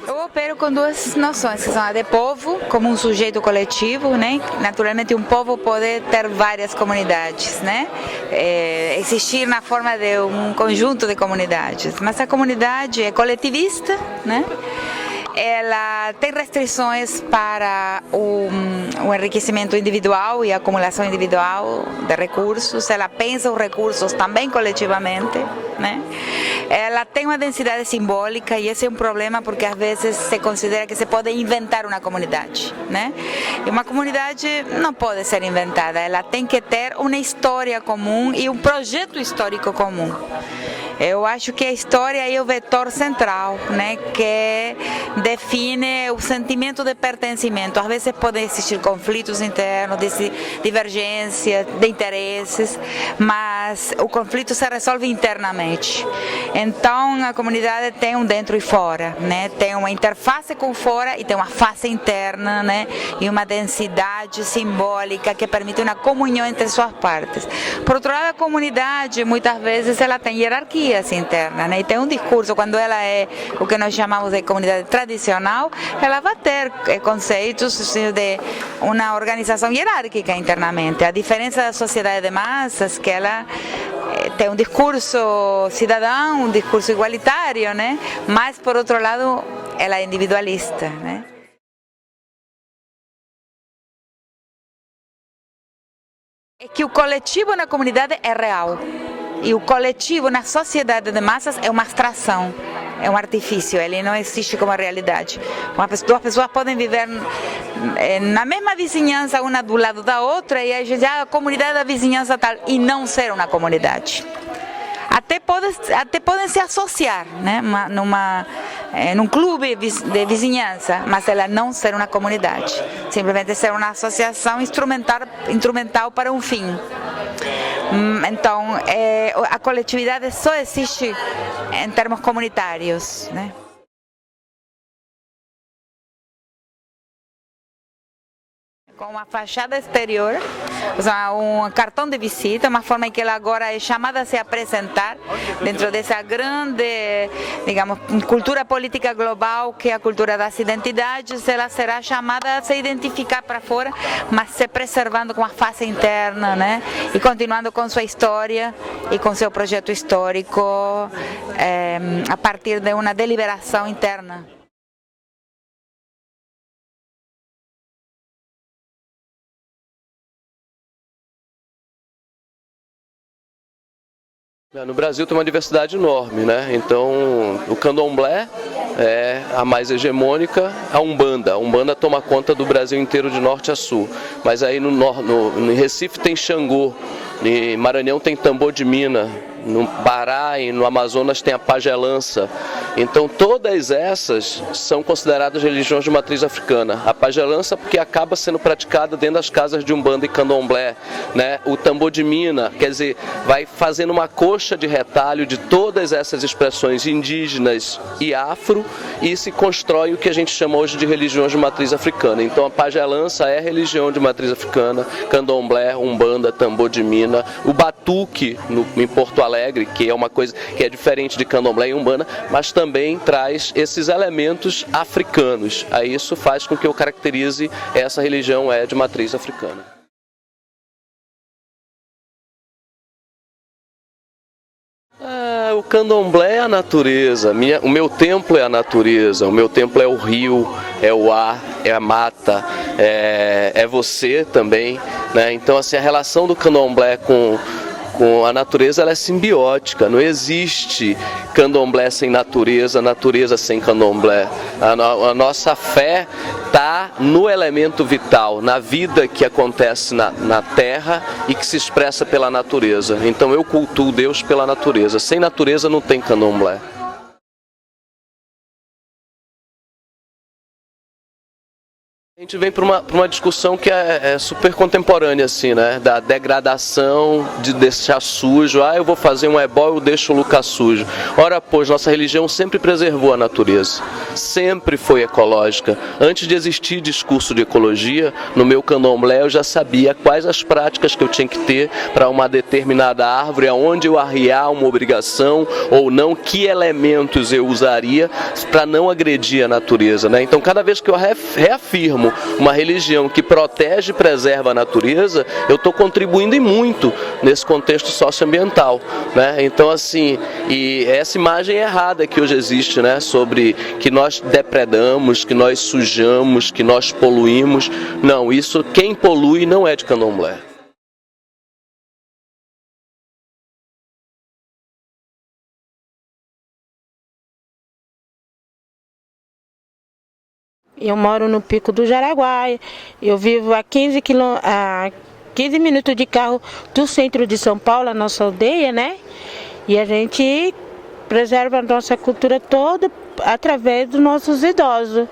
Eu opero com duas noções, que são a de povo, como um sujeito coletivo, né? Naturalmente um povo pode ter várias comunidades, né? Existir na forma de um conjunto de comunidades, mas a comunidade é coletivista, né? Ela tem restrições para o enriquecimento individual e a acumulação individual de recursos, ela pensa os recursos também coletivamente, né? Ela tem uma densidade simbólica e esse é um problema porque às vezes se considera que se pode inventar uma comunidade, né? E uma comunidade não pode ser inventada, ela tem que ter uma história comum e um projeto histórico comum. Eu acho que a história é o vetor central, né, que define o sentimento de pertencimento. Às vezes podem existir conflitos internos, divergências de interesses, mas o conflito se resolve internamente. Então a comunidade tem um dentro e fora, né? Tem uma interface com fora e tem uma face interna, né? E uma densidade simbólica que permite uma comunhão entre suas partes. Por outro lado, a comunidade muitas vezes ela tem hierarquias internas, né? E tem um discurso, quando ela é o que nós chamamos de comunidade tradicional, ela vai ter conceitos de uma organização hierárquica internamente. A diferença da sociedade de massas que ela tem um discurso cidadão, um discurso igualitário, né? Mas por outro lado ela é individualista, né? É que o coletivo na comunidade é real e o coletivo na sociedade de massas é uma abstração, é um artifício, ele não existe como realidade. Duas pessoas podem viver na mesma vizinhança, uma do lado da outra, e a comunidade da vizinhança tal, e não ser uma comunidade. Até podem se associar, né, num clube de vizinhança, mas ela não ser uma comunidade, simplesmente ser uma associação instrumental para um fim. Então, a coletividade só existe em termos comunitários, né? Com uma fachada exterior, ou seja, um cartão de visita, uma forma em que ela agora é chamada a se apresentar dentro dessa grande, digamos, cultura política global que é a cultura das identidades. Ela será chamada a se identificar para fora, mas se preservando com a face interna, né? E continuando com sua história e com seu projeto histórico a partir de uma deliberação interna. No Brasil tem uma diversidade enorme, né? Então o candomblé é a mais hegemônica, a Umbanda. A Umbanda toma conta do Brasil inteiro de norte a sul. Mas aí no Recife tem Xangô, em Maranhão tem tambor de mina, no Pará e no Amazonas tem a pagelança. Então todas essas são consideradas religiões de matriz africana. A pagelança porque acaba sendo praticada dentro das casas de Umbanda e Candomblé, né? O tambor de mina, quer dizer, vai fazendo uma coxa de retalho de todas essas expressões indígenas e afro e se constrói o que a gente chama hoje de religiões de matriz africana. Então a pagelança é religião de matriz africana, Candomblé, Umbanda, tambor de mina, o batuque em Porto Alegre, que é uma coisa que é diferente de Candomblé e Umbanda, mas também traz esses elementos africanos. Aí isso faz com que eu caracterize essa religião de matriz africana. O candomblé é a natureza, o meu templo é a natureza, o meu templo é o rio, é o ar, é a mata, é você também, né? Então assim, a relação do candomblé com a natureza, ela é simbiótica, não existe candomblé sem natureza, natureza sem candomblé. A nossa fé está no elemento vital, na vida que acontece na terra e que se expressa pela natureza. Então eu cultuo Deus pela natureza, sem natureza não tem candomblé. A gente vem para uma discussão que é super contemporânea, assim, né? Da degradação, de deixar sujo. Eu vou fazer um ebó, eu deixo o Lucas sujo. Ora, pois, nossa religião sempre preservou a natureza, sempre foi ecológica. Antes de existir discurso de ecologia, no meu candomblé eu já sabia quais as práticas que eu tinha que ter para uma determinada árvore, aonde eu arriar uma obrigação ou não, que elementos eu usaria para não agredir a natureza, né? Então, cada vez que eu reafirmo uma religião que protege e preserva a natureza, eu estou contribuindo e muito nesse contexto socioambiental, né? Então, assim, e essa imagem errada que hoje existe, né? Sobre que nós depredamos, que nós sujamos, que nós poluímos. Não, isso, quem polui não é de candomblé. Eu moro no Pico do Jaraguá, eu vivo a 15 minutos de carro do centro de São Paulo, a nossa aldeia, né? E a gente preserva a nossa cultura toda através dos nossos idosos,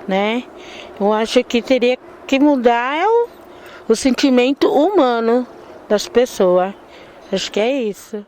né? Eu acho que teria que mudar o sentimento humano das pessoas. Acho que é isso.